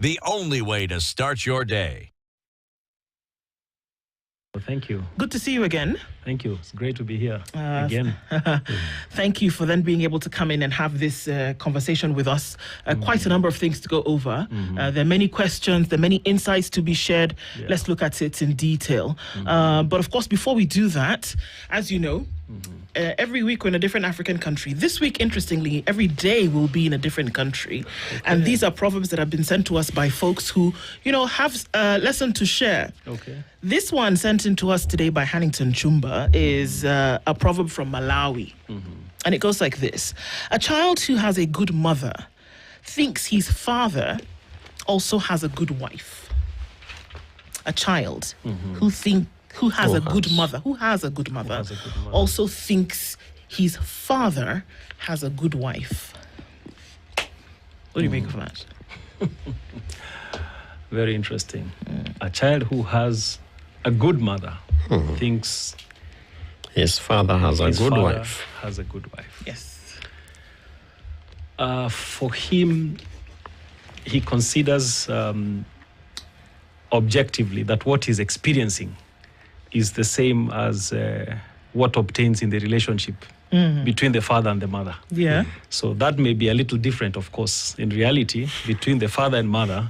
the only way to start your day. Thank you. Good to see you again. Thank you. It's great to be here again. Thank you for then being able to come in and have this conversation with us. Quite a number of things to go over. There are many questions, there are many insights to be shared. Yeah. Let's look at it in detail. But of course, before we do that, as you know, every week we're in a different African country. This week, interestingly, every day we'll be in a different country. Okay. And these are proverbs that have been sent to us by folks who, have a lesson to share. Okay. This one sent in to us today by Hannington Chumba is a proverb from Malawi. And it goes like this. A child who has a good mother thinks his father also has a good wife. A child who has a good mother also thinks his father has a good wife. What do you make of that? Very interesting. A child who has a good mother thinks his father has a good wife. Yes. For him, he considers objectively that what he's experiencing is the same as what obtains in the relationship between the father and the mother. Yeah. So that may be a little different, of course, in reality, between the father and mother.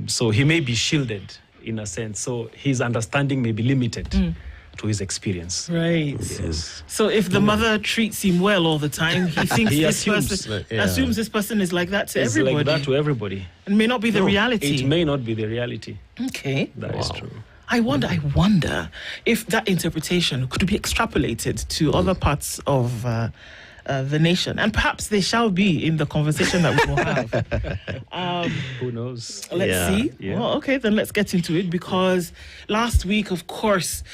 So he may be shielded in a sense. So his understanding may be limited to his experience. Right. Yes. So if the mother treats him well all the time, he thinks assumes this person is like that to everybody. Like that to everybody. It may not be the reality. It may not be the reality. Okay. That is true. I wonder if that interpretation could be extrapolated to other parts of the nation, and perhaps they shall be in the conversation that we will have. Who knows? Let's see. Yeah. Well, okay, then let's get into it, because last week, of course,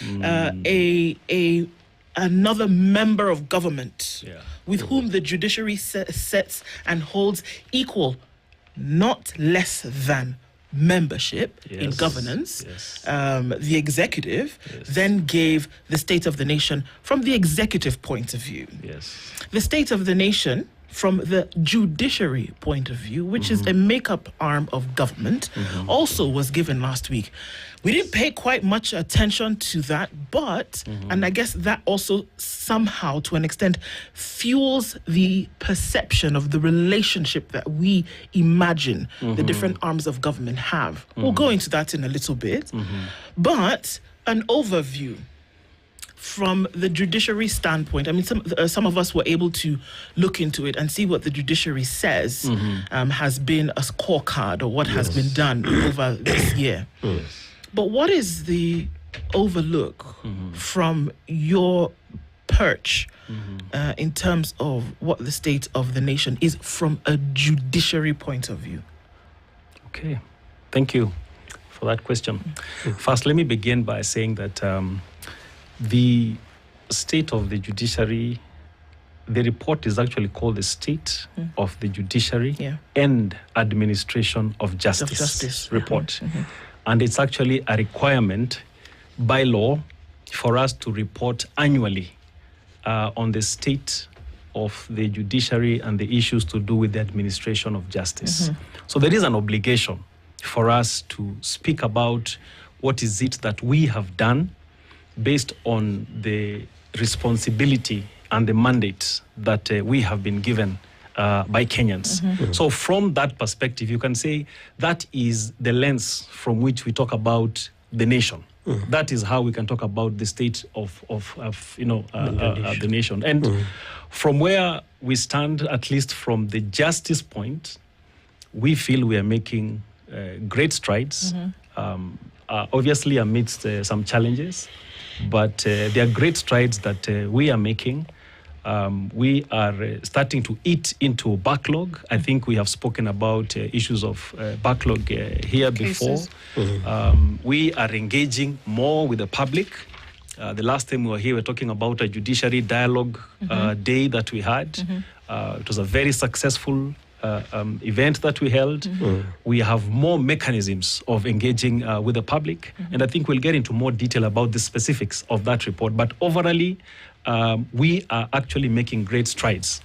another member of government with whom the judiciary sets and holds equal, not less than, membership in governance, the executive then gave the state of the nation from the executive point of view. The state of the nation from the judiciary point of view, which is a makeup arm of government, also was given last week. We didn't pay quite much attention to that, but, and I guess that also somehow, to an extent, fuels the perception of the relationship that we imagine the different arms of government have. We'll go into that in a little bit. But an overview from the judiciary standpoint, I mean, some of us were able to look into it and see what the judiciary says has been a scorecard, or what has been done over this year. But what is the overlook from your perch in terms of what the state of the nation is from a judiciary point of view? Okay, thank you for that question. First, let me begin by saying that the state of the judiciary, the report is actually called the State of the Judiciary and Administration of Justice Report. And it's actually a requirement by law for us to report annually on the state of the judiciary and the issues to do with the administration of justice. So there is an obligation for us to speak about what is it that we have done based on the responsibility and the mandate that we have been given by Kenyans. So from that perspective, you can say that is the lens from which we talk about the nation. That is how we can talk about the state of the nation. And from where we stand, at least from the justice point, we feel we are making great strides, obviously amidst some challenges, but there are great strides that we are making. We are starting to eat into backlog. I think we have spoken about issues of backlog here before. We are engaging more with the public. The last time we were here, we were talking about a judiciary dialogue day that we had. It was a very successful event that we held. We have more mechanisms of engaging with the public. And I think we'll get into more detail about the specifics of that report. But overall, we are actually making great strides.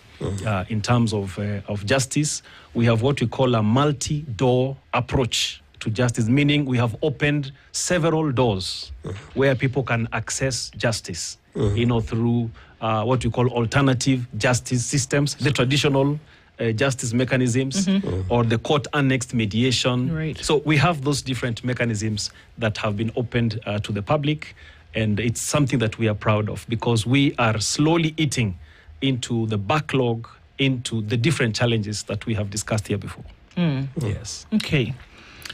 in terms of justice. We have what we call a multi-door approach to justice, meaning we have opened several doors where people can access justice, through what we call alternative justice systems, the traditional justice mechanisms, or the court-annexed mediation. Right. So we have those different mechanisms that have been opened to the public, and it's something that we are proud of because we are slowly eating into the backlog, into the different challenges that we have discussed here before. Yes. Okay.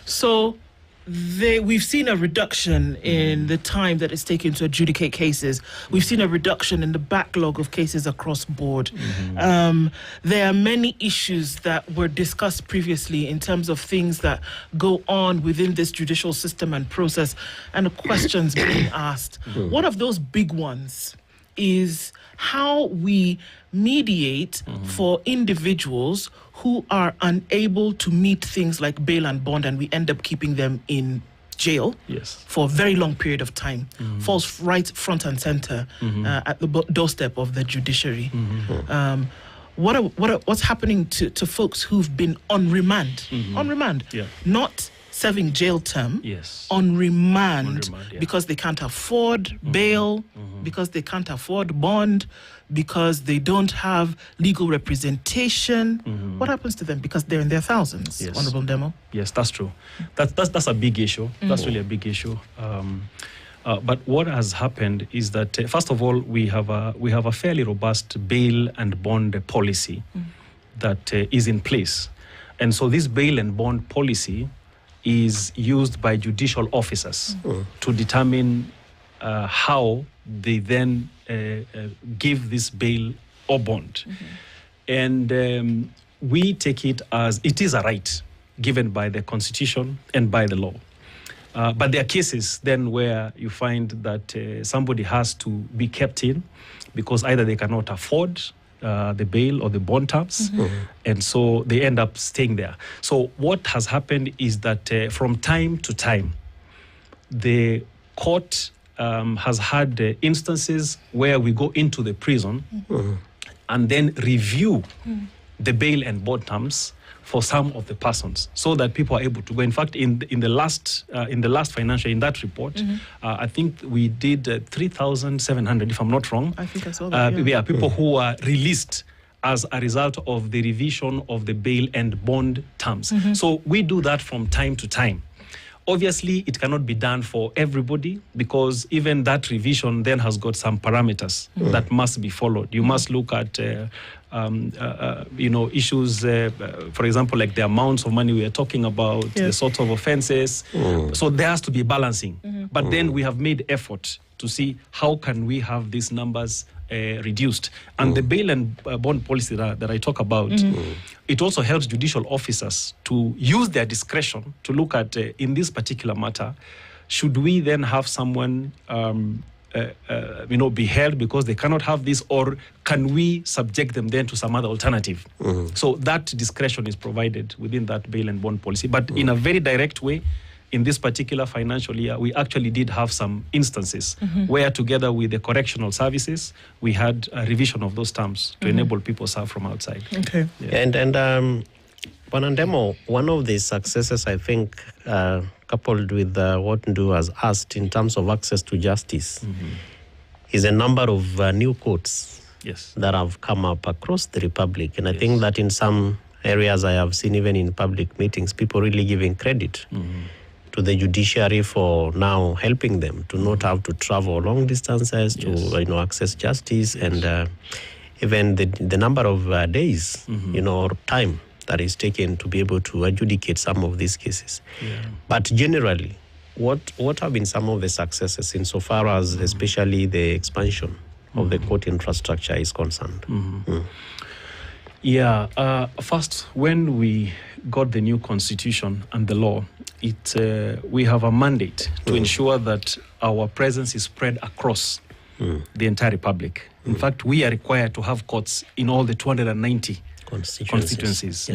So we've seen a reduction in the time that it's taken to adjudicate cases. We've seen a reduction in the backlog of cases across board. There are many issues that were discussed previously in terms of things that go on within this judicial system and process, and the questions being asked. One of those big ones is how we mediate for individuals who are unable to meet things like bail and bond, and we end up keeping them in jail for a very long period of time. Falls right front and center at the doorstep of the judiciary. What's happening to folks who've been on remand? On remand, not serving jail term, on remand, because they can't afford bail, because they can't afford bond, because they don't have legal representation. What happens to them? Because they're in their thousands, Honorable Demo. Yes, that's true. That's a big issue. That's really a big issue. But what has happened is that, first of all, we have a fairly robust bail and bond policy that is in place. And so this bail and bond policy is used by judicial officers to determine how they then give this bail or bond. And we take it as it is a right given by the Constitution and by the law. But there are cases then where you find that somebody has to be kept in because either they cannot afford the bail or the bond terms, and so they end up staying there. So what has happened is that from time to time, the court has had instances where we go into the prison and then review the bail and bond terms for some of the persons, so that people are able to go. In fact, in the last financial, in that report, I think we did 3,700, if I'm not wrong. I think I saw that. People who are released as a result of the revision of the bail and bond terms. So we do that from time to time. Obviously, it cannot be done for everybody because even that revision then has got some parameters that must be followed. You must look at issues, for example, like the amounts of money we are talking about, the sorts of offenses. So there has to be balancing. But then we have made effort to see how can we have these numbers reduced. And the bail and bond policy that I talk about, it also helps judicial officers to use their discretion to look at, in this particular matter, should we then have someone be held because they cannot have this, or can we subject them then to some other alternative? So that discretion is provided within that bail and bond policy. But in a very direct way, in this particular financial year, we actually did have some instances where, together with the correctional services, we had a revision of those terms to enable people to serve from outside. Okay. And Banandemo, one of the successes, I think, coupled with what Ndu has asked in terms of access to justice, is a number of new courts that have come up across the Republic. And I think that in some areas I have seen, even in public meetings, people really giving credit to the judiciary for now helping them to not have to travel long distances to access justice, and even the number of days or time that is taken to be able to adjudicate some of these cases. But generally, what have been some of the successes insofar as especially the expansion of the court infrastructure is concerned? First, when we got the new constitution and the law, we have a mandate to ensure that our presence is spread across the entire Republic. In fact, we are required to have courts in all the 290 constituencies.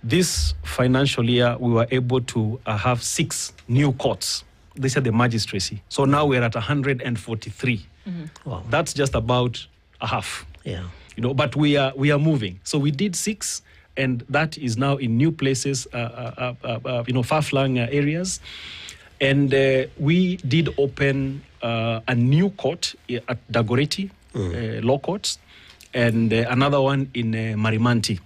This financial year, we were able to have 6 new courts. These are the magistracy. So now we're at 143. Wow. That's just about a half. But we are moving. So we did 6, and that is now in new places, far-flung areas. And we did open a new court at Dagoretti, law courts, and another one in Marimanti.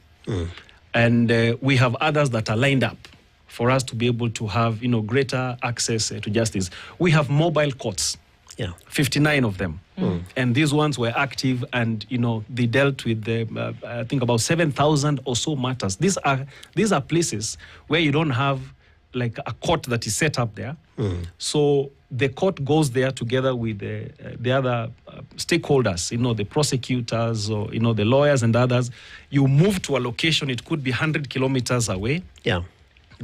And we have others that are lined up for us to be able to have, greater access to justice. We have mobile courts, 59 of them. And these ones were active, and, they dealt with, I think, about 7,000 or so matters. These are places where you don't have, like, a court that is set up there. So the court goes there together with the other stakeholders, the prosecutors or, the lawyers and others. You move to a location, it could be 100 kilometers away.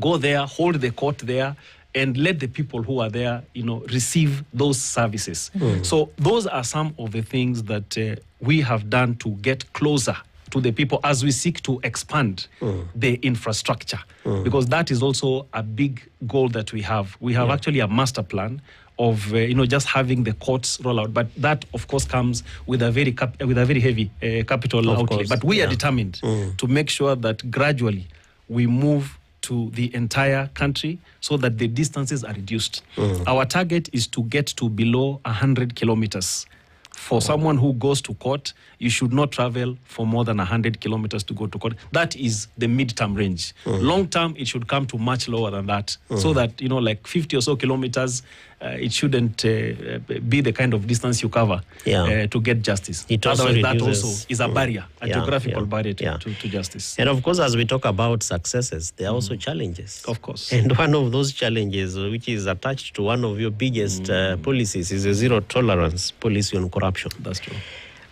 Go there, hold the court there, and let the people who are there, receive those services. So those are some of the things that we have done to get closer to the people as we seek to expand the infrastructure, because that is also a big goal that we have. We have actually a master plan of just having the courts roll out, but that of course comes with a very heavy capital outlay. But we are determined to make sure that gradually we move to the entire country so that the distances are reduced. Our target is to get to below 100 kilometers. For someone who goes to court, you should not travel for more than 100 kilometers to go to court. That is the mid-term range. Long-term, it should come to much lower than that, so that, like 50 or so kilometers, it shouldn't be the kind of distance you cover to get justice. Otherwise, that also is a barrier, a geographical barrier to justice. And of course, as we talk about successes, there are also challenges. Of course. And one of those challenges, which is attached to one of your biggest policies, is a zero-tolerance policy on corruption. That's true.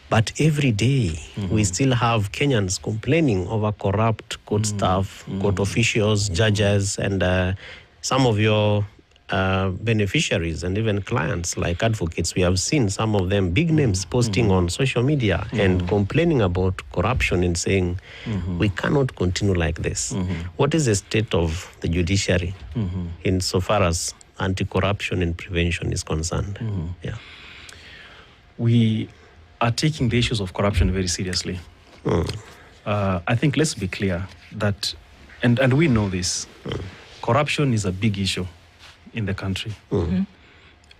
But every day, we still have Kenyans complaining over corrupt court staff, court officials, judges, and some of your beneficiaries and even clients like advocates. We have seen some of them, big names, posting on social media and complaining about corruption and saying, we cannot continue like this. What is the state of the judiciary insofar as anti-corruption and prevention is concerned? We are taking the issues of corruption very seriously. I think let's be clear that, and we know this, corruption is a big issue in the country.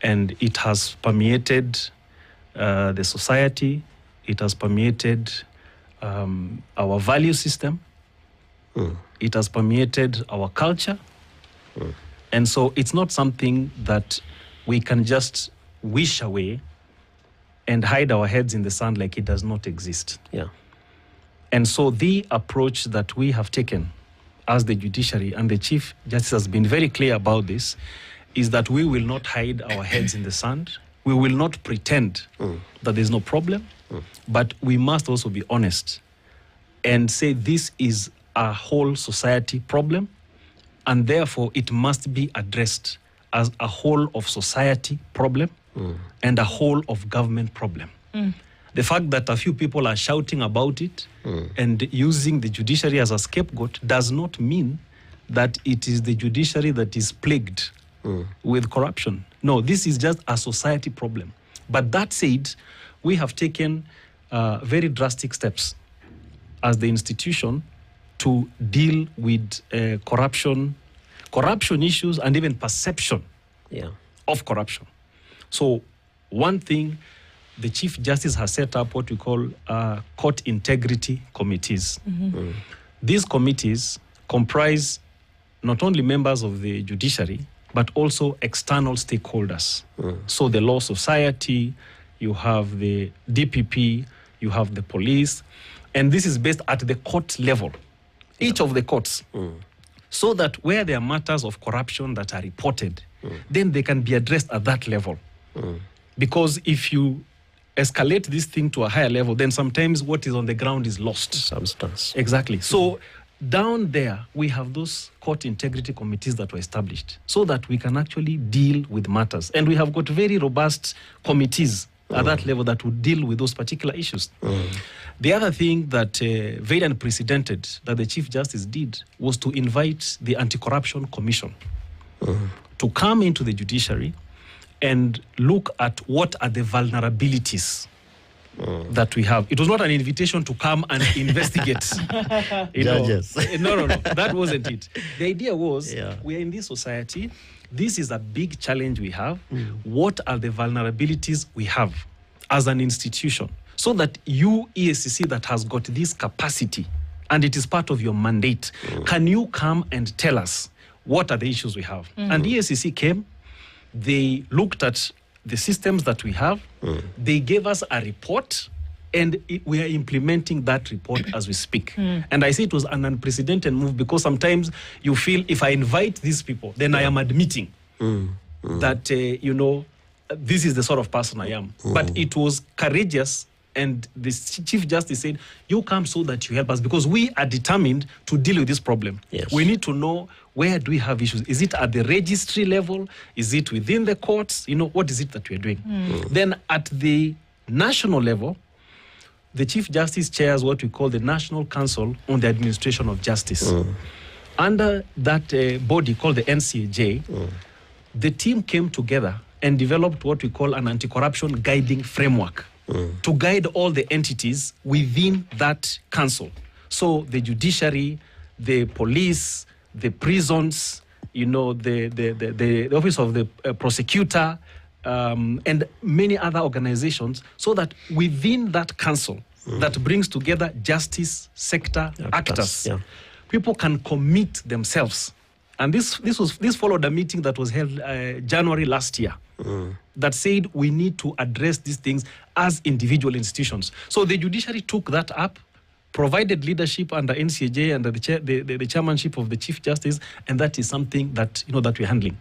And it has permeated the society, it has permeated our value system, it has permeated our culture. And so it's not something that we can just wish away and hide our heads in the sand like it does not exist. And so the approach that we have taken as the judiciary, and the Chief Justice has been very clear about this, is that we will not hide our heads in the sand. We will not pretend that there's no problem, but we must also be honest and say this is a whole society problem, and therefore it must be addressed as a whole of society problem and a whole of government problem. The fact that a few people are shouting about it and using the judiciary as a scapegoat does not mean that it is the judiciary that is plagued with corruption. No, this is just a society problem. But that said, we have taken very drastic steps as the institution to deal with corruption issues and even perception of corruption. So one thing, the Chief Justice has set up what we call court integrity committees. These committees comprise not only members of the judiciary, but also external stakeholders. So the law society, you have the DPP, you have the police, and this is based at the court level, each of the courts, so that where there are matters of corruption that are reported, then they can be addressed at that level. Because if you escalate this thing to a higher level, then sometimes what is on the ground is lost. Substance. Exactly. So down there, we have those court integrity committees that were established so that we can actually deal with matters. And we have got very robust committees at that level that would deal with those particular issues. The other thing that very unprecedented that the Chief Justice did was to invite the Anti-Corruption Commission to come into the judiciary and look at what are the vulnerabilities that we have. It was not an invitation to come and investigate. Judges. No. That wasn't it. The idea was, we are in this society. This is a big challenge we have. What are the vulnerabilities we have as an institution? So that you, EACC, that has got this capacity, and it is part of your mandate, can you come and tell us what are the issues we have? And EACC came, they looked at the systems that we have, they gave us a report, and we are implementing that report as we speak. And I say it was an unprecedented move, because sometimes you feel if I invite these people, then I am admitting that, this is the sort of person I am. But it was courageous, and the Chief Justice said, you come so that you help us, because we are determined to deal with this problem. Yes. We need to know, where do we have issues? Is it at the registry level? Is it within the courts? What is it that we're doing? Then at the national level, the Chief Justice chairs what we call the National Council on the Administration of Justice. Under that body called the NCAJ, the team came together and developed what we call an anti-corruption guiding framework to guide all the entities within that council. So the judiciary, the police, the prisons, the office of the prosecutor, and many other organizations, so that within that council that brings together justice sector actors, people can commit themselves. And this followed a meeting that was held January last year that said we need to address these things as individual institutions. So the judiciary took that up, provided leadership under NCAJ and the chairmanship of the Chief Justice, and that is something that that we're handling.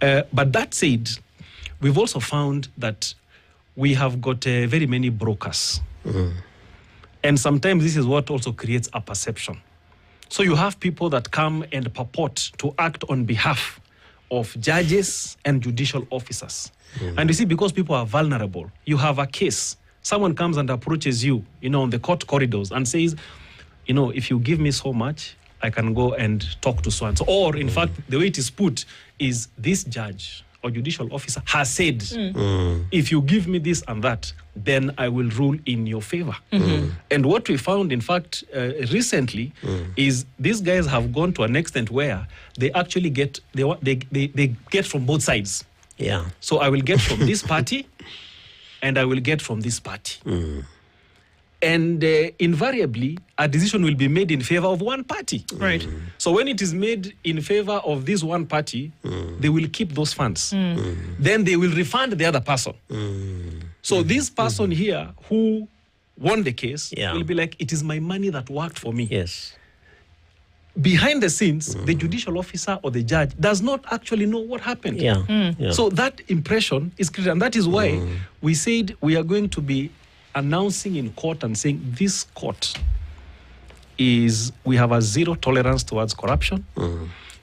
But that said, we've also found that we have got very many brokers. And sometimes this is what also creates a perception. So you have people that come and purport to act on behalf of judges and judicial officers. And you see, because people are vulnerable, you have a case. Someone comes and approaches you, on the court corridors and says, if you give me so much, I can go and talk to so-and-so. Or, in fact, the way it is put is, this judge or judicial officer has said, if you give me this and that, then I will rule in your favor. And what we found, in fact, recently, is these guys have gone to an extent where they actually get, they get from both sides. Yeah. So I will get from this party, and I will get from this party. And invariably, a decision will be made in favor of one party. Right. So when it is made in favor of this one party, they will keep those funds. Then they will refund the other person. So this person here who won the case will be like, it is my money that worked for me. Yes. Behind the scenes, the judicial officer or the judge does not actually know what happened. So that impression is created. And that is why we said we are going to be announcing in court and saying, this court we have a zero tolerance towards corruption.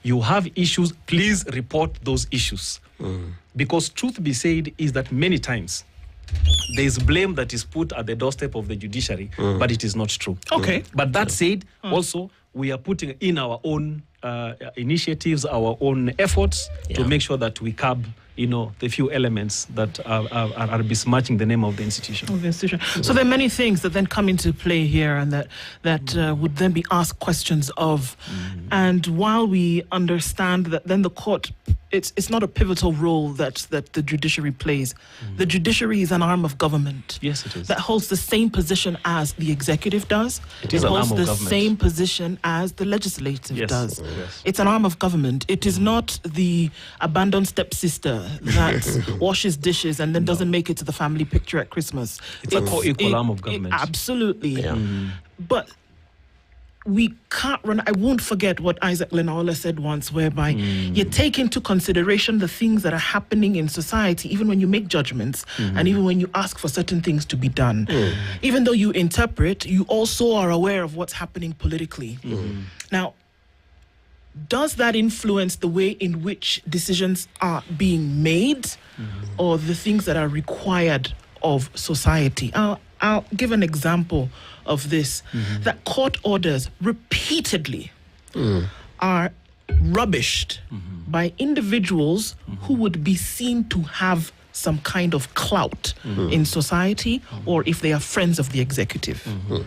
You have issues, please report those issues. Because truth be said is that many times there is blame that is put at the doorstep of the judiciary, but it is not true. Okay. But that said, also, we are putting in our own initiatives, our own efforts to make sure that we curb the few elements that are besmirching the name of the institution. So there are many things that then come into play here, and that would then be asked questions of. And while we understand that then the court, it's not a pivotal role that the judiciary plays. The judiciary is an arm of government. Yes, it is. That holds the same position as the executive does. It is an arm of holds the government. same position as the legislative does. Yes. It's an arm of government. It is not the abandoned stepsister that washes dishes and then doesn't make it to the family picture at Christmas. It's a co-equal arm of government. Absolutely. But we can't run. I won't forget what Isaac Lenaola said once, whereby you take into consideration the things that are happening in society, even when you make judgments and even when you ask for certain things to be done. Even though you interpret, you also are aware of what's happening politically. Now, does that influence the way in which decisions are being made or the things that are required of society? I'll give an example of this. That court orders repeatedly are rubbished by individuals who would be seen to have some kind of clout in society, or if they are friends of the executive.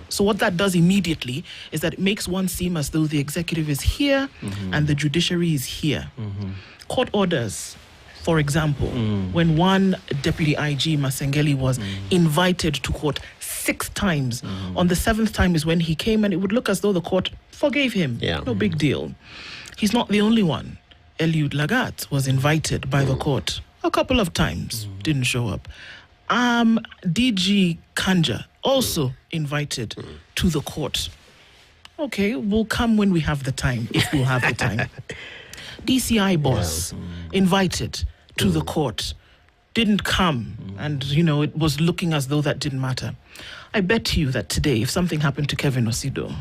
So what that does immediately is that it makes one seem as though the executive is here and the judiciary is here. Court orders, for example, when one Deputy IG, Masengeli, was invited to court 6 times, on the 7th time is when he came, and it would look as though the court forgave him. No big deal. He's not the only one. Eliud Lagat was invited by the court a couple of times, didn't show up. DG Kanja also invited to the court. Okay, we'll come when we have the time, if we'll have the time. DCI boss invited to the court, didn't come, and it was looking as though that didn't matter. I bet you that today, if something happened to Kevin Osido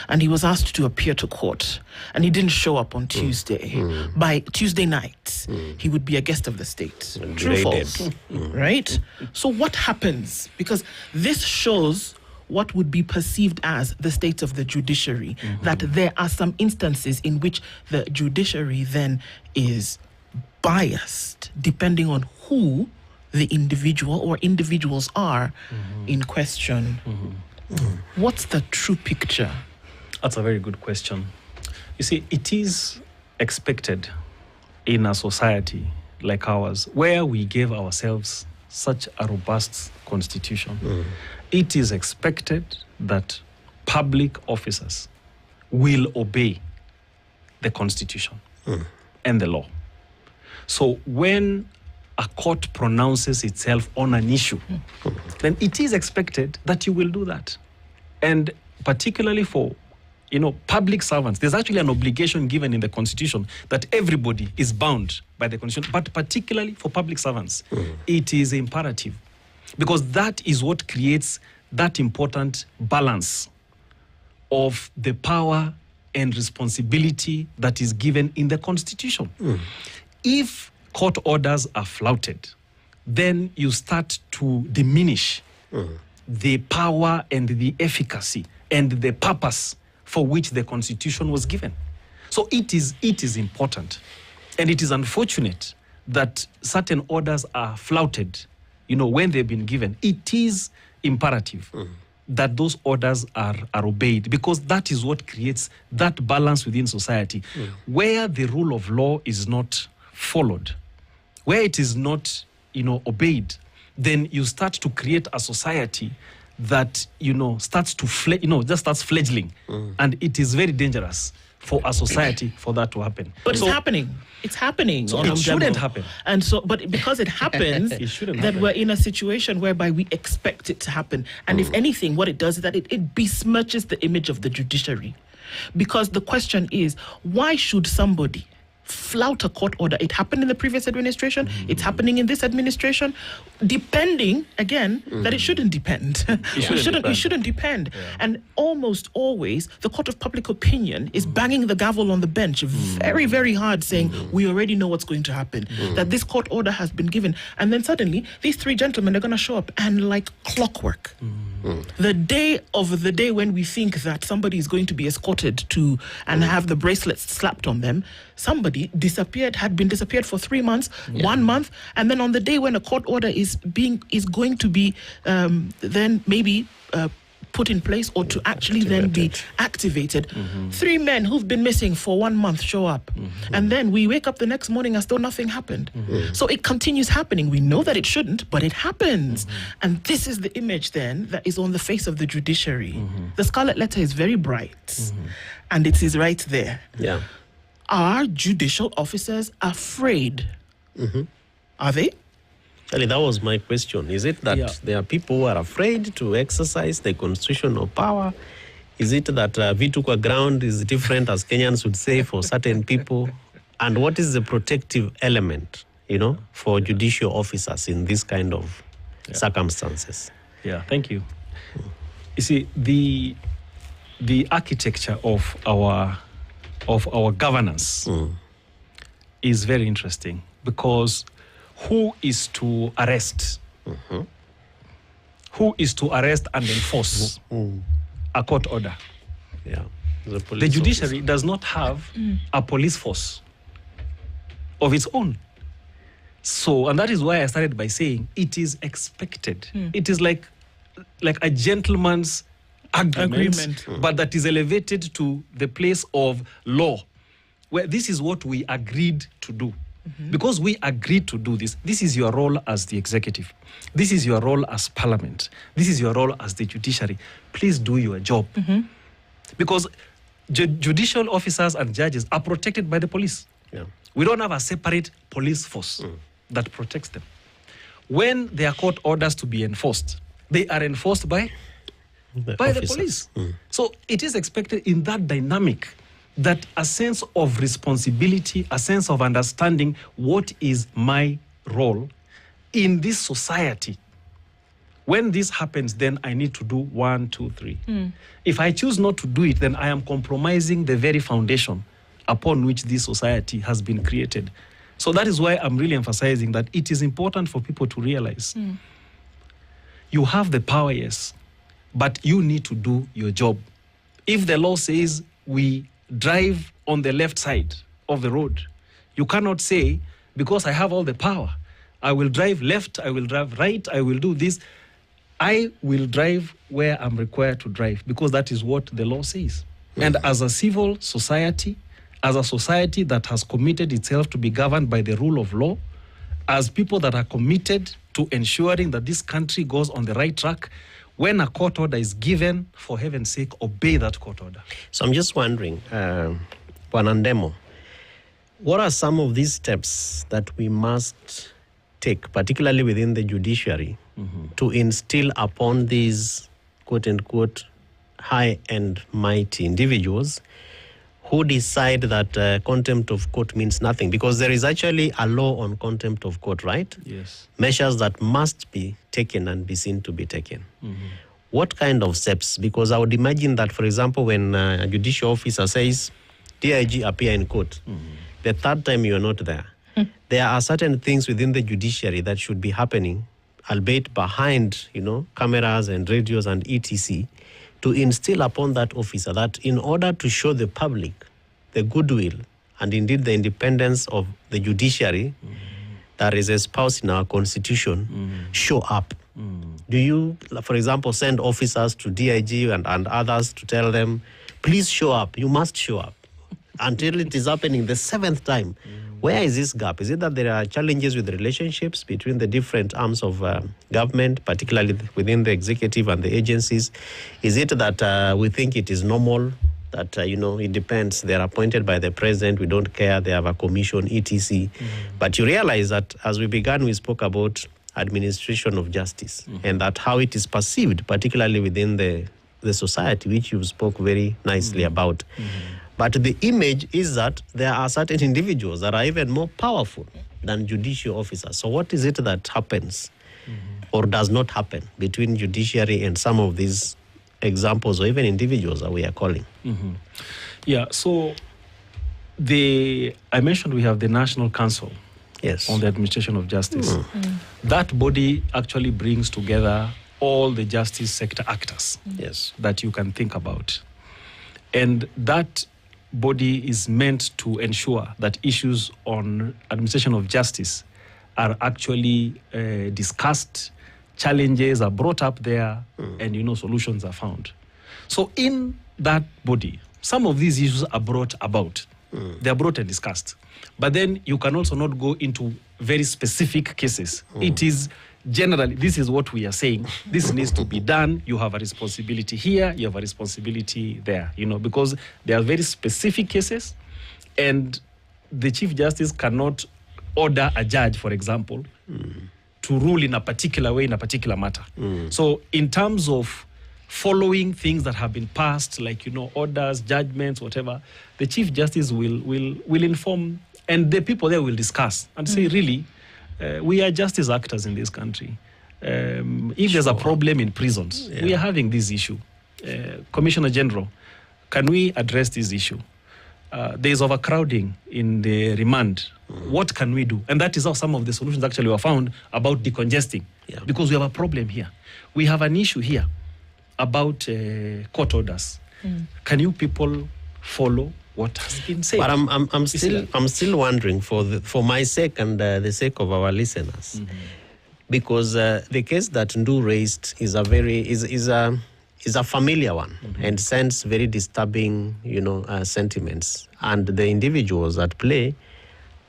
and he was asked to appear to court and he didn't show up on Tuesday, by Tuesday night, he would be a guest of the state. True or false? Right? So what happens? Because this shows what would be perceived as the state of the judiciary, that there are some instances in which the judiciary then is biased depending on who the individual or individuals are in question. What's the true picture? That's a very good question. You see, it is expected in a society like ours, where we gave ourselves such a robust constitution, it is expected that public officers will obey the constitution and the law. So when a court pronounces itself on an issue, then it is expected that you will do that. And particularly for, public servants, there's actually an obligation given in the Constitution that everybody is bound by the Constitution, but particularly for public servants, it is imperative, because that is what creates that important balance of the power and responsibility that is given in the Constitution. If court orders are flouted, then you start to diminish the power and the efficacy and the purpose for which the Constitution was given. So it is important, and it is unfortunate that certain orders are flouted, when they've been given. It is imperative that those orders are obeyed, because that is what creates that balance within society, where the rule of law is not followed, where it is not, obeyed, then you start to create a society that, starts to just starts fledgling. And it is very dangerous for a society for that to happen. But it's happening. It's happening. So it shouldn't happen. And so, but because it happens, we're in a situation whereby we expect it to happen. And if anything, what it does is that it besmirches the image of the judiciary. Because the question is, why should somebody flout a court order? It happened in the previous administration. It's happening in this administration. Depending, again, that it shouldn't depend. It shouldn't depend. Yeah. And almost always, the court of public opinion is banging the gavel on the bench very, very hard, saying, we already know what's going to happen, that this court order has been given. And then suddenly, these 3 gentlemen are going to show up, and like clockwork, the day when we think that somebody is going to be escorted to and have the bracelets slapped on them, somebody had been disappeared for 3 months, 1 month, and then on the day when a court order is going to be then maybe put in place or to actually then be activated, 3 men who've been missing for 1 month show up, and then we wake up the next morning as though nothing happened. So it continues happening. We know that it shouldn't, but it happens. And this is the image then that is on the face of the judiciary. The scarlet letter is very bright, and it is right there. Are judicial officers afraid? Are they? Actually, that was my question. Is it that there are people who are afraid to exercise the constitutional power? Is it that Vitukwa ground is different, as Kenyans would say, for certain people? And what is the protective element, for judicial officers in this kind of circumstances? Yeah, thank you. You see, the architecture of our governance is very interesting, because who is to arrest? Who is to arrest and enforce a court order? The judiciary does not have a police force of its own. So, and that is why I started by saying it is expected. It is like a gentleman's agreement, but that is elevated to the place of law, where this is what we agreed to do. Because we agreed to do this, this is your role as the executive. This is your role as parliament. This is your role as the judiciary. Please do your job. Because judicial officers and judges are protected by the police. Yeah. We don't have a separate police force that protects them. When there are court orders to be enforced, they are enforced by the police. So it is expected in that dynamic that a sense of responsibility, a sense of understanding what is my role in this society. When this happens, then I need to do 1, 2, 3. If I choose not to do it, then I am compromising the very foundation upon which this society has been created. So that is why I'm really emphasizing that it is important for people to realize you have the power, yes, but you need to do your job. If the law says we drive on the left side of the road, you cannot say, because I have all the power, I will drive left, I will drive right, I will do this. I will drive where I'm required to drive, because that is what the law says. And as a civil society, as a society that has committed itself to be governed by the rule of law, as people that are committed to ensuring that this country goes on the right track, when a court order is given, for heaven's sake, obey that court order. So I'm just wondering, Wanandemo, what are some of these steps that we must take, particularly within the judiciary, to instill upon these quote-unquote high and mighty individuals who decide that contempt of court means nothing? Because there is actually a law on contempt of court, right? Yes. Measures that must be taken and be seen to be taken. What kind of steps? Because I would imagine that, for example, when a judicial officer says, DIG appear in court, the third time you are not there, there are certain things within the judiciary that should be happening, albeit behind, cameras and radios and etc., to instill upon that officer that in order to show the public the goodwill and indeed the independence of the judiciary that is espoused in our constitution, show up. Do you, for example, send officers to DIG and others to tell them, please show up, you must show up, until it is happening the seventh time? Where is this gap? Is it that there are challenges with the relationships between the different arms of government, particularly within the executive and the agencies? Is it that we think it is normal, that, it depends, they're appointed by the president, we don't care, they have a commission, etc. But you realize that as we began, we spoke about administration of justice and that how it is perceived, particularly within the society, which you spoke very nicely about. But the image is that there are certain individuals that are even more powerful than judicial officers. So what is it that happens or does not happen between judiciary and some of these examples or even individuals that we are calling? Yeah, so I mentioned we have the National Council on the Administration of Justice. That body actually brings together all the justice sector actors that you can think about. And that body is meant to ensure that issues on administration of justice are actually discussed, challenges are brought up there, and solutions are found. So in that body, some of these issues are brought about. They are brought and discussed. But then you can also not go into very specific cases. It is generally, this is what we are saying. This needs to be done. You have a responsibility here. You have a responsibility there, because there are very specific cases, and the Chief Justice cannot order a judge, for example, to rule in a particular way in a particular matter. So in terms of following things that have been passed, like, orders, judgments, whatever, the Chief Justice will inform, and the people there will discuss and say, really, we are justice actors in this country. If there's a problem in prisons, we are having this issue. Commissioner General, can we address this issue? There's overcrowding in the remand. What can we do? And that is how some of the solutions actually were found about decongesting, because we have a problem here. We have an issue here about court orders. Can you people follow what has been said. But I'm still wondering for my sake and the sake of our listeners, because the case that Ndu raised is a familiar one and sends very disturbing, sentiments. And the individuals at play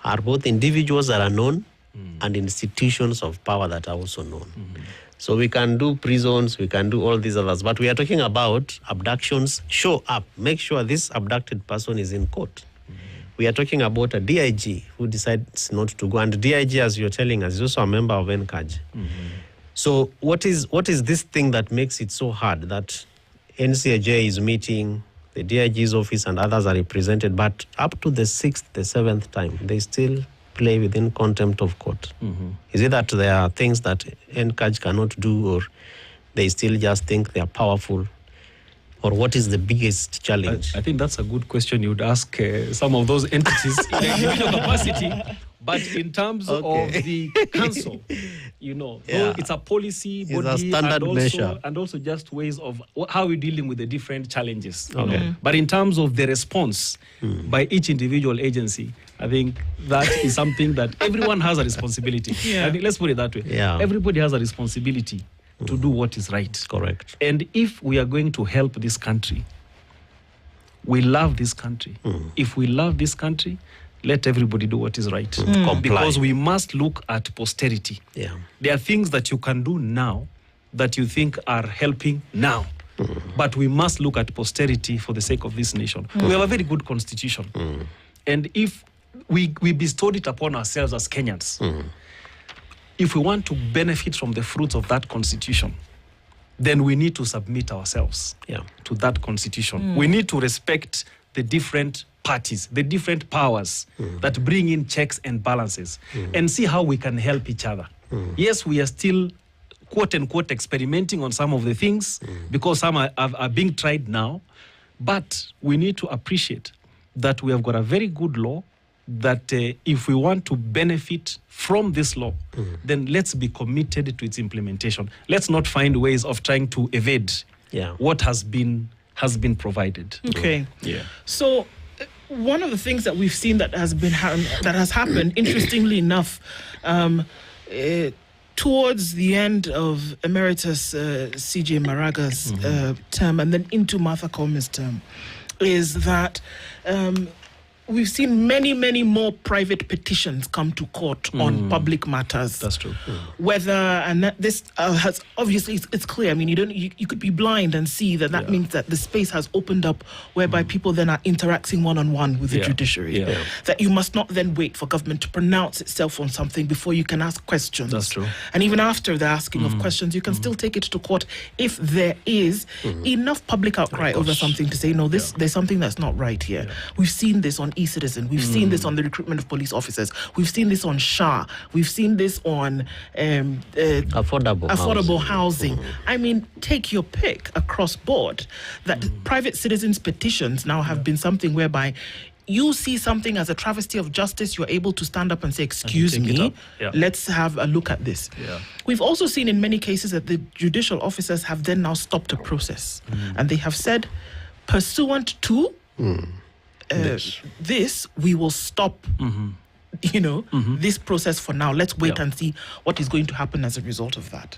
are both individuals that are known and institutions of power that are also known. So we can do prisons, we can do all these others, but we are talking about abductions. Show up, make sure this abducted person is in court. We are talking about a DIG who decides not to go, and DIG, as you're telling us, is also a member of NCAJ. So what is this thing that makes it so hard that NCAJ is meeting, the DIG's office and others are represented, but up to the 6th, the 7th time, they still play within contempt of court? Is it that there are things that NCAJ cannot do, or they still just think they are powerful? Or what is the biggest challenge? I think that's a good question you would ask some of those entities in their individual capacity. But in terms of the council, it's a policy body, it's a standard measure. And also just ways of how we're dealing with the different challenges. Okay. But in terms of the response by each individual agency, I think that is something that everyone has a responsibility. I think, let's put it that way. Everybody has a responsibility to do what is right. Correct. And if we are going to help this country, we love this country. If we love this country, let everybody do what is right. Because we must look at posterity. There are things that you can do now that you think are helping now. But we must look at posterity for the sake of this nation. We have a very good constitution. And if we bestowed it upon ourselves as Kenyans, if we want to benefit from the fruits of that constitution, then we need to submit ourselves to that constitution. We need to respect the different parties, the different powers that bring in checks and balances, and see how we can help each other. Yes, we are still, quote unquote, experimenting on some of the things because some are being tried now, but we need to appreciate that we have got a very good law, that if we want to benefit from this law, then let's be committed to its implementation. Let's not find ways of trying to evade what has been provided. Okay. So one of the things that we've seen that has happened, interestingly enough, towards the end of Emeritus C.J. Maraga's term and then into Martha Kome's term, is that we've seen many, many more private petitions come to court on public matters. That's true. Whether, and this has obviously, it's clear. I mean, you could be blind and see that means that the space has opened up whereby people then are interacting one-on-one with the judiciary. That you must not then wait for government to pronounce itself on something before you can ask questions. That's true. And even after the asking of questions, you can still take it to court if there is enough public outcry over something to say, no, there's something that's not right here. We've seen this on e-citizen. We've seen this on the recruitment of police officers. We've seen this on SHA. We've seen this on affordable housing. I mean, take your pick across board. That private citizens' petitions now have been something whereby you see something as a travesty of justice, you're able to stand up and say, excuse me, let's have a look at this. We've also seen in many cases that the judicial officers have then now stopped a process. And they have said, pursuant to this, we will stop this process for now. Let's wait and see what is going to happen as a result of that.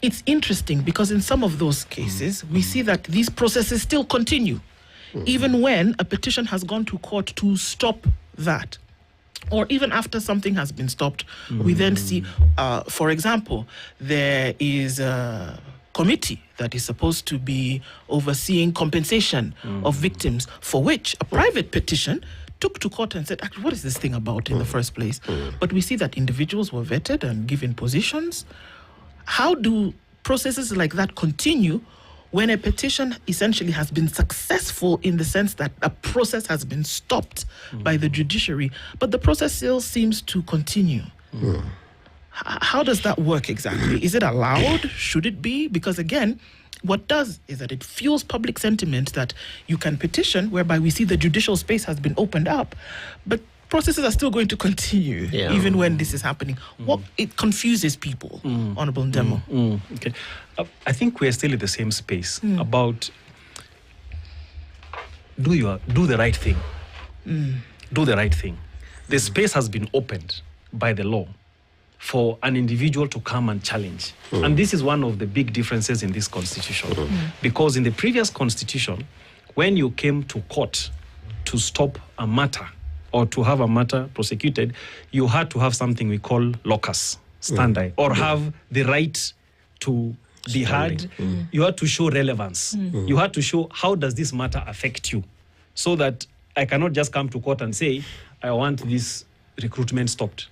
It's interesting because in some of those cases, we see that these processes still continue, even when a petition has gone to court to stop that. Or even after something has been stopped, we then see, for example, there is a committee that is supposed to be overseeing compensation of victims, for which a private petition took to court and said, actually, what is this thing about in the first place? But we see that individuals were vetted and given positions. How do processes like that continue when a petition essentially has been successful in the sense that a process has been stopped by the judiciary, but the process still seems to continue? How does that work exactly? Is it allowed? Should it be? Because again, what does is that it fuels public sentiment that you can petition, whereby we see the judicial space has been opened up, but processes are still going to continue even when this is happening. What it confuses people, Honorable Ndemo. Okay, I think we're still in the same space about do the right thing. Do the right thing. The space has been opened by the law for an individual to come and challenge. And this is one of the big differences in this constitution. Because in the previous constitution, when you came to court to stop a matter or to have a matter prosecuted, you had to have something we call locus standi, or have the right to be heard. You had to show relevance. You had to show, how does this matter affect you? So that I cannot just come to court and say, I want this recruitment stopped.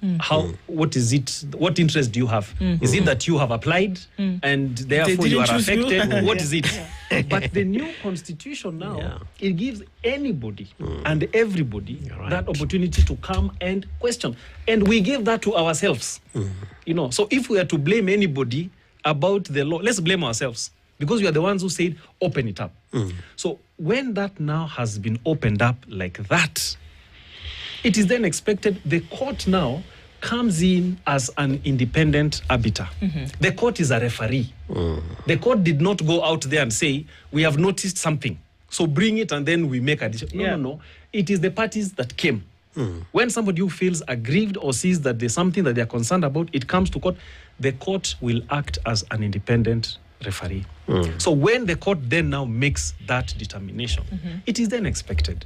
What is it? What interest do you have? Is it that you have applied and therefore you are affected? What is it? But the new constitution now, it gives anybody and everybody that opportunity to come and question. And we give that to ourselves. You know, so if we are to blame anybody about the law, let's blame ourselves, because we are the ones who said, open it up. So when that now has been opened up like that, it is then expected the court now comes in as an independent arbiter. The court is a referee. The court did not go out there and say, we have noticed something, so bring it and then we make a decision. No. It is the parties that came. When somebody who feels aggrieved or sees that there's something that they're concerned about, it comes to court. The court will act as an independent referee. So when the court then now makes that determination, it is then expected,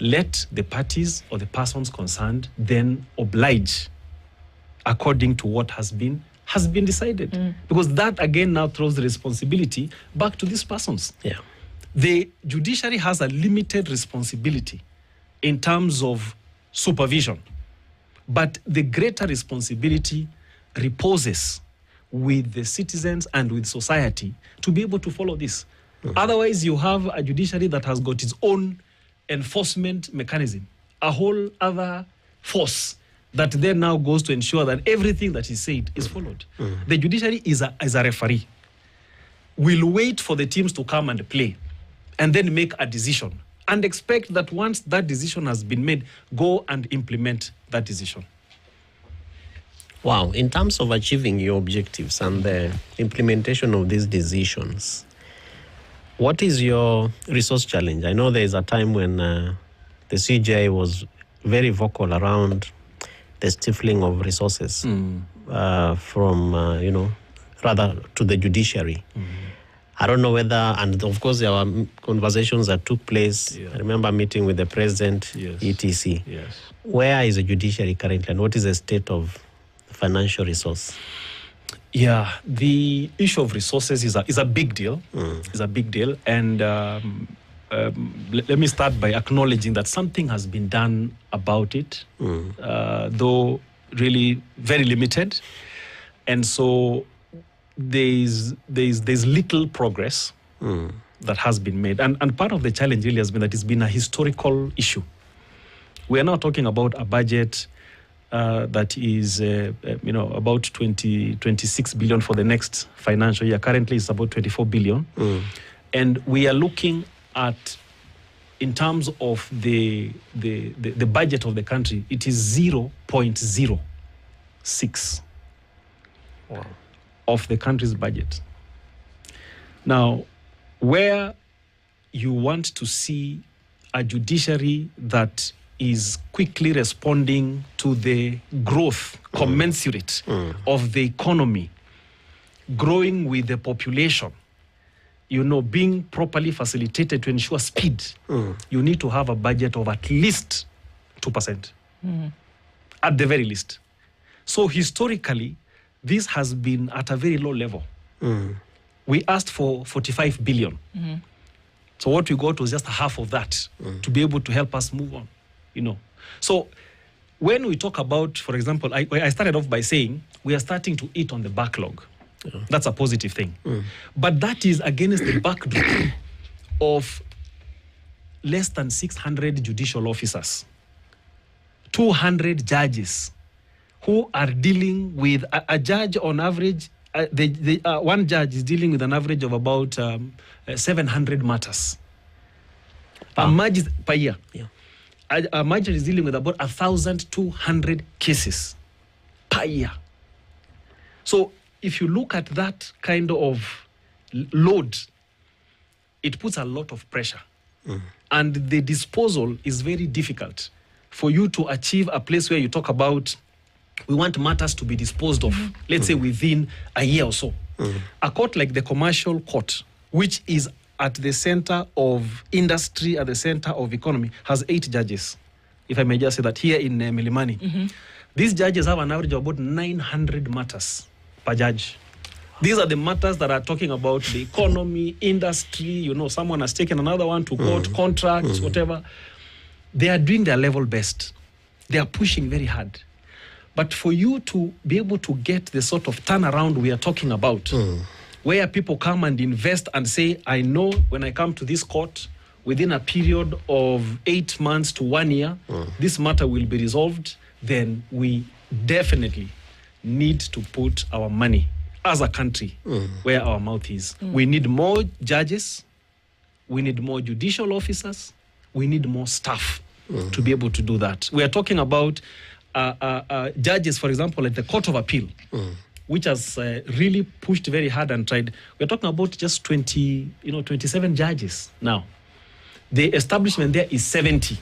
let the parties or the persons concerned then oblige according to what has been decided. Because that again now throws the responsibility back to these persons. The judiciary has a limited responsibility in terms of supervision, but the greater responsibility reposes with the citizens and with society to be able to follow this. Otherwise, you have a judiciary that has got its own enforcement mechanism, a whole other force that then now goes to ensure that everything that is said is followed. The judiciary is a referee. We'll wait for the teams to come and play and then make a decision and expect that once that decision has been made, go and implement that decision. Wow. In terms of achieving your objectives and the implementation of these decisions, what is your resource challenge? I know there is a time when the CJI was very vocal around the stifling of resources from, rather to the judiciary. I don't know whether, and of course there were conversations that took place. I remember meeting with the president, etc. Where is the judiciary currently and what is the state of financial resource? Yeah, the issue of resources is a big deal. It's a big deal. And let me start by acknowledging that something has been done about it, though really very limited. And so there's little progress that has been made. And part of the challenge really has been that it's been a historical issue. We are now talking about a budget that is, about 26 billion for the next financial year. Currently, it's about 24 billion. And we are looking at, in terms of the budget of the country, it is 0.06 of the country's budget. Now, where you want to see a judiciary that is quickly responding to the growth commensurate of the economy, growing with the population, being properly facilitated to ensure speed, you need to have a budget of at least 2%, at the very least. So historically, this has been at a very low level. We asked for 45 billion. So what we got was just half of that to be able to help us move on. So when we talk about, for example, I started off by saying we are starting to eat on the backlog. That's a positive thing. But that is against the backdrop of less than 600 judicial officers, 200 judges who are dealing with a judge on average. One judge is dealing with an average of about 700 matters per year. A magistrate is dealing with about 1,200 cases per year. So if you look at that kind of load, it puts a lot of pressure and the disposal is very difficult for you to achieve a place where you talk about, we want matters to be disposed of, let's say within a year or so. A court like the Commercial Court, which is at the center of industry, at the center of economy, has 8 judges, if I may just say that, here in Milimani. These judges have an average of about 900 matters per judge. These are the matters that are talking about the economy, industry, someone has taken another one to court, contracts, whatever. They are doing their level best. They are pushing very hard. But for you to be able to get the sort of turnaround we are talking about, where people come and invest and say, I know when I come to this court, within a period of 8 months to 1 year, this matter will be resolved, then we definitely need to put our money as a country where our mouth is. We need more judges. We need more judicial officers. We need more staff to be able to do that. We are talking about judges, for example, at the Court of Appeal, which has really pushed very hard and tried. We're talking about just 27 judges now. The establishment there is 70.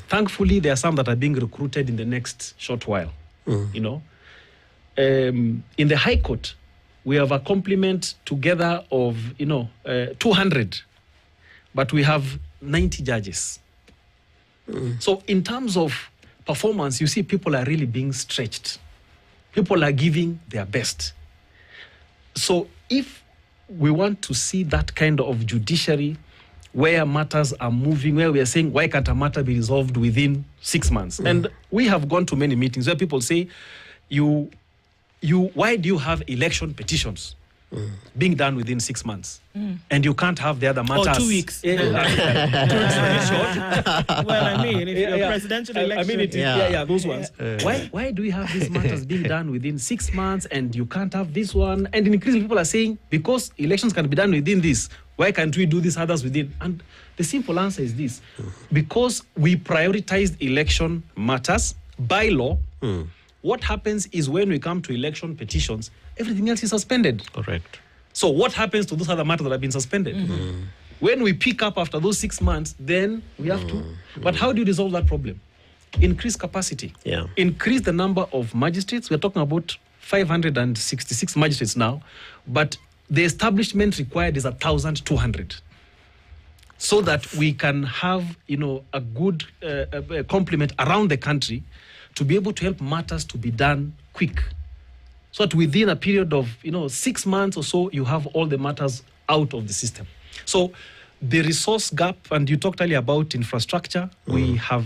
Thankfully, there are some that are being recruited in the next short while. In the High Court, we have a complement together of 200, but we have 90 judges. So in terms of performance, you see people are really being stretched. People are giving their best. So if we want to see that kind of judiciary where matters are moving, where we are saying, why can't a matter be resolved within 6 months? And we have gone to many meetings where people say, why do you have election petitions being done within 6 months? And you can't have the other matters. Or 2 weeks. 2 weeks is short. Well, if you're presidential election. Those ones. Why do we have these matters being done within 6 months and you can't have this one? And increasingly people are saying, because elections can be done within this, why can't we do these others within? And the simple answer is this. Because we prioritized election matters by law, what happens is when we come to election petitions, everything else is suspended. Correct. So what happens to those other matters that have been suspended? When we pick up after those 6 months, then we have to. But how do you resolve that problem? Increase capacity. Increase the number of magistrates. We're talking about 566 magistrates now, but the establishment required is 1,200. So that we can have, a good complement around the country to be able to help matters to be done quick. So that within a period of 6 months or so, you have all the matters out of the system. So the resource gap, and you talked earlier about infrastructure, we have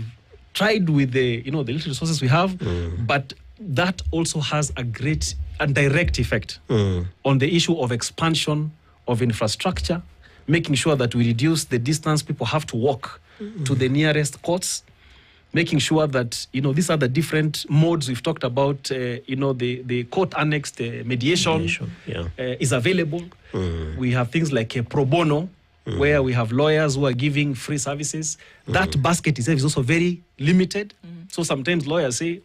tried with the the little resources we have, but that also has a great and direct effect on the issue of expansion of infrastructure, making sure that we reduce the distance people have to walk to the nearest courts, making sure that, these are the different modes we've talked about, the court-annexed mediation is available. We have things like a pro bono, where we have lawyers who are giving free services. That basket itself is also very limited. So sometimes lawyers say,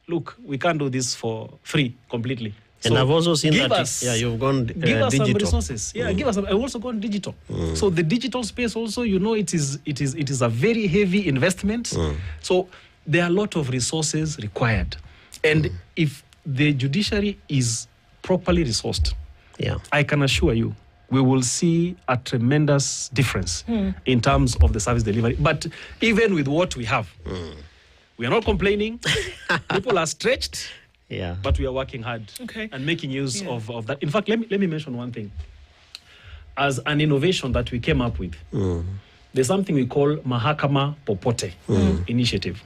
look, we can't do this for free completely. And So I've also seen give that us- you've gone give us digital. some resources. Give us some. I've also gone digital. So the digital space also, it is a very heavy investment. So there are a lot of resources required. And if the judiciary is properly resourced, I can assure you, we will see a tremendous difference in terms of the service delivery. But even with what we have, we are not complaining. People are stretched. But we are working hard and making use of that. In fact, let me mention one thing. As an innovation that we came up with, there's something we call Mahakama Popote initiative.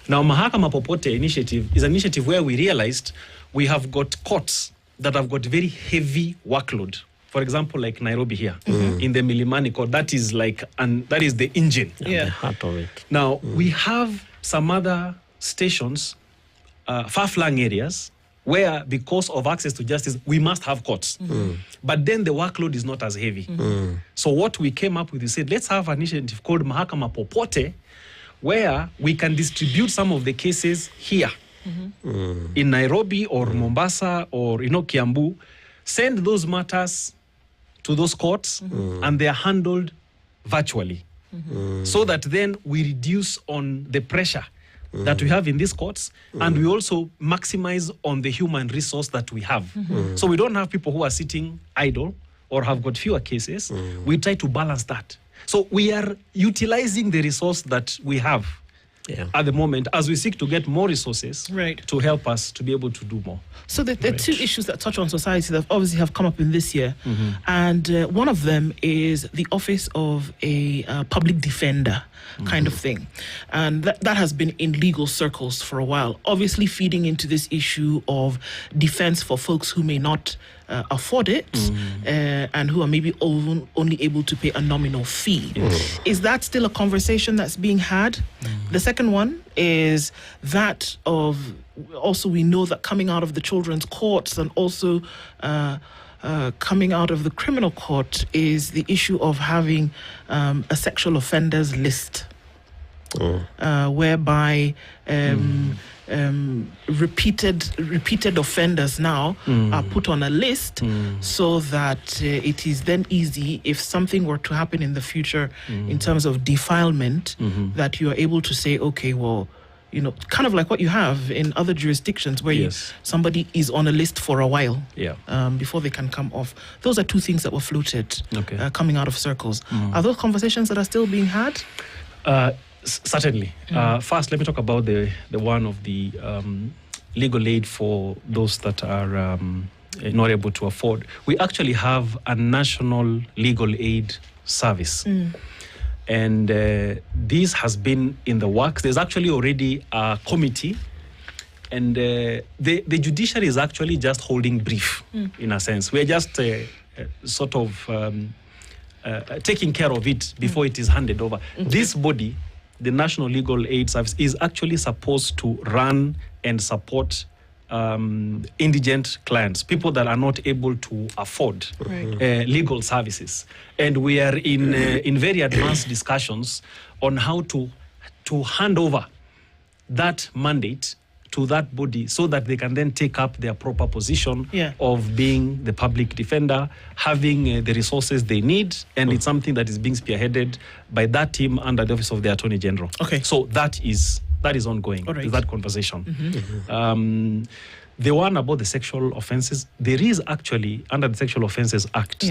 Now, Mahakama Popote initiative is an initiative where we realized we have got courts that have got very heavy workload. For example, like Nairobi here, in the Milimani court, that is that is the engine. The heart of it. Now, we have some other stations, far-flung areas, where because of access to justice, we must have courts. But then the workload is not as heavy. So what we came up with, we said, let's have an initiative called Mahakama Popote, where we can distribute some of the cases here in Nairobi or Mombasa or Kiambu, send those matters to those courts, and they are handled virtually. so that then we reduce on the pressure that we have in these courts, and we also maximize on the human resource that we have. So we don't have people who are sitting idle or have got fewer cases. We try to balance that. So we are utilizing the resource that we have at the moment as we seek to get more resources to help us to be able to do more. So there are two issues that touch on society that obviously have come up in this year. And one of them is the office of a public defender kind of thing. And that has been in legal circles for a while, obviously feeding into this issue of defense for folks who may not afford it and who are maybe only able to pay a nominal fee. Is that still a conversation that's being had? The second one is that of, also we know that coming out of the children's courts and also coming out of the criminal court is the issue of having a sexual offenders list, whereby repeated offenders now are put on a list so that it is then easy, if something were to happen in the future in terms of defilement, that you are able to say, okay, well, you know, kind of like what you have in other jurisdictions where somebody is on a list for a while before they can come off. Those are two things that were floated coming out of circles. Are those conversations that are still being had? Certainly. First, let me talk about the one of the legal aid for those that are not able to afford. We actually have a national legal aid service. And this has been in the works. There's actually already a committee, and the judiciary is actually just holding brief, in a sense. We're just sort of taking care of it before it is handed over. This body, the National Legal Aid Service, is actually supposed to run and support indigent clients, people that are not able to afford legal services. And we are in very advanced discussions on how to hand over that mandate to that body so that they can then take up their proper position of being the public defender, having the resources they need, and it's something that is being spearheaded by that team under the Office of the Attorney General. So that is ongoing, that conversation. The one about the sexual offences, there is actually, under the Sexual Offences Act,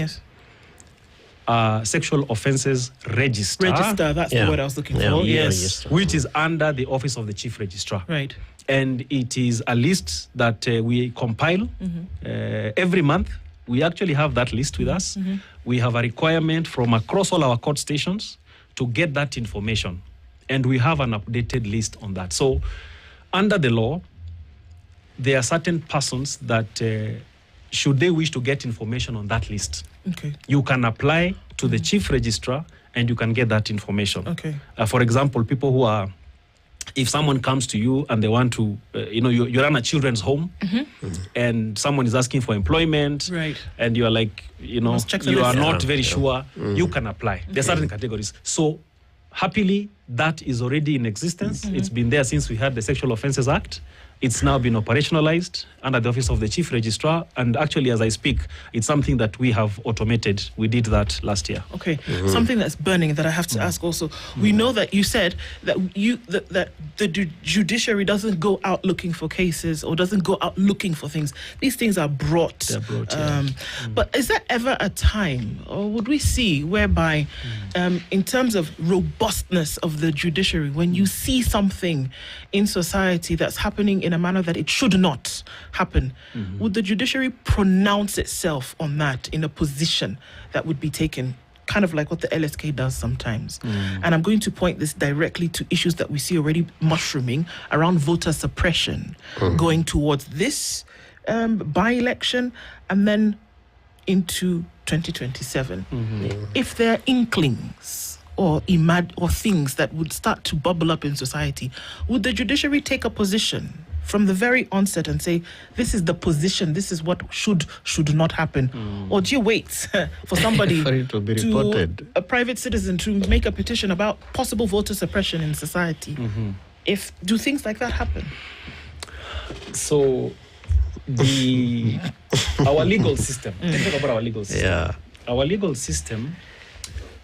sexual offences register. That's the word I was looking for. Which is under the Office of the Chief Registrar. And it is a list that we compile every month. We actually have that list with us. We have a requirement from across all our court stations to get that information. And we have an updated list on that. So under the law, there are certain persons that should they wish to get information on that list, you can apply to the Chief Registrar and you can get that information. For example, people who are, if someone comes to you and they want to, you run a children's home and someone is asking for employment and you are like, you are not very sure, you can apply. There are certain categories. So happily, that is already in existence. It's been there since we had the Sexual Offences Act. It's now been operationalized under the Office of the Chief Registrar. And actually, as I speak, it's something that we have automated. We did that last year. Something that's burning that I have to ask also. We know that you said that that the judiciary doesn't go out looking for cases or doesn't go out looking for things. These things are brought. They're brought, But is there ever a time, or would we see, whereby in terms of robustness of the judiciary, when you see something in society that's happening in a manner that it should not happen, would the judiciary pronounce itself on that in a position that would be taken, kind of like what the LSK does sometimes? And I'm going to point this directly to issues that we see already mushrooming around voter suppression, going towards this by-election and then into 2027. If there are inklings or things that would start to bubble up in society, would the judiciary take a position from the very onset and say, this is the position, this is what should not happen? Or do you wait for somebody for it to be reported, a private citizen, to make a petition about possible voter suppression in society? Do things like that happen? So our legal system, let's talk about our legal system. Our legal system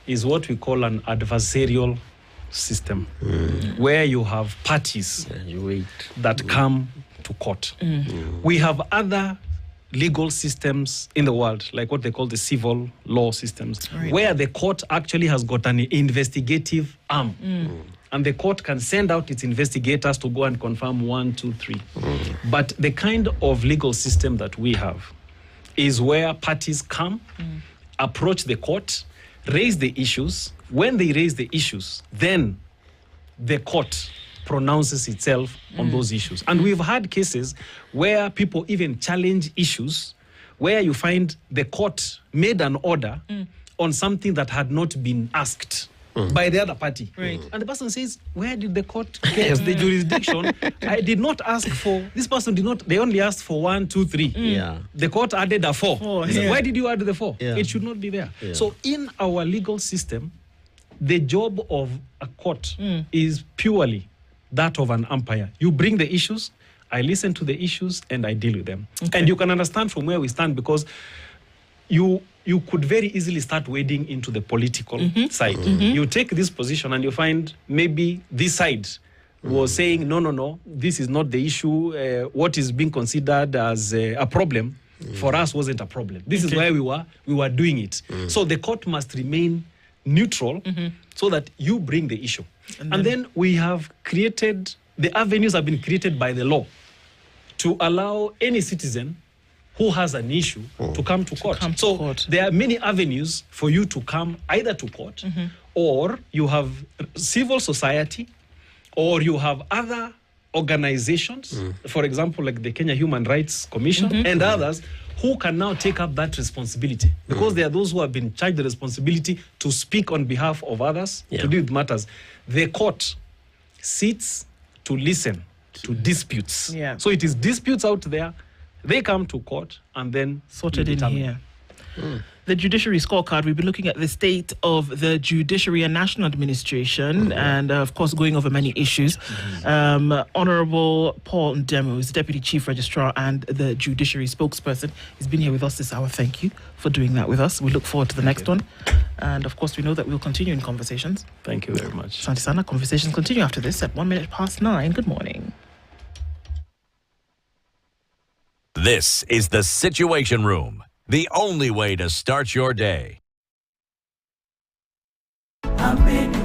is what we call an adversarial system, where you have parties that come to court. We have other legal systems in the world, like what they call the civil law systems, where the court actually has got an investigative arm. And the court can send out its investigators to go and confirm 1, 2, 3. But the kind of legal system that we have is where parties come, approach the court, raise the issues. When they raise the issues, then the court pronounces itself on those issues. And we've had cases where people even challenge issues, where you find the court made an order on something that had not been asked by the other party. And the person says, where did the court get the jurisdiction? I did not ask for, this person did not, they only asked for 1, 2, 3. The court added a 4. Why did you add the 4? It should not be there. So in our legal system, the job of a court is purely that of an umpire. You bring the issues, I listen to the issues, and I deal with them. And you can understand from where we stand, because you could very easily start wading into the political side. You take this position and you find maybe this side was saying, no, this is not the issue. What is being considered as a problem for us wasn't a problem. This is why we were doing it. So the court must remain neutral so that you bring the issue. And then we have created, the avenues have been created by the law to allow any citizen who has an issue to come to court. There are many avenues for you to come either to court, or you have civil society, or you have other organizations, for example, like the Kenya Human Rights Commission and others, who can now take up that responsibility, because there are those who have been charged the responsibility to speak on behalf of others, to deal with matters. The court sits to listen to disputes. So it is disputes out there. They come to court and then sorted in here. The Judiciary Scorecard, we've been looking at the state of the Judiciary and National Administration, and of course going over many issues. Honourable Paul Ndemu, who's the Deputy Chief Registrar and the Judiciary spokesperson, has been here with us this hour. Thank you for doing that with us. We look forward to the next one. And of course, we know that we'll continue in conversations. Thank you very much. Santi Sana, conversations continue after this at 9:01. Good morning. This is the Situation Room, the only way to start your day.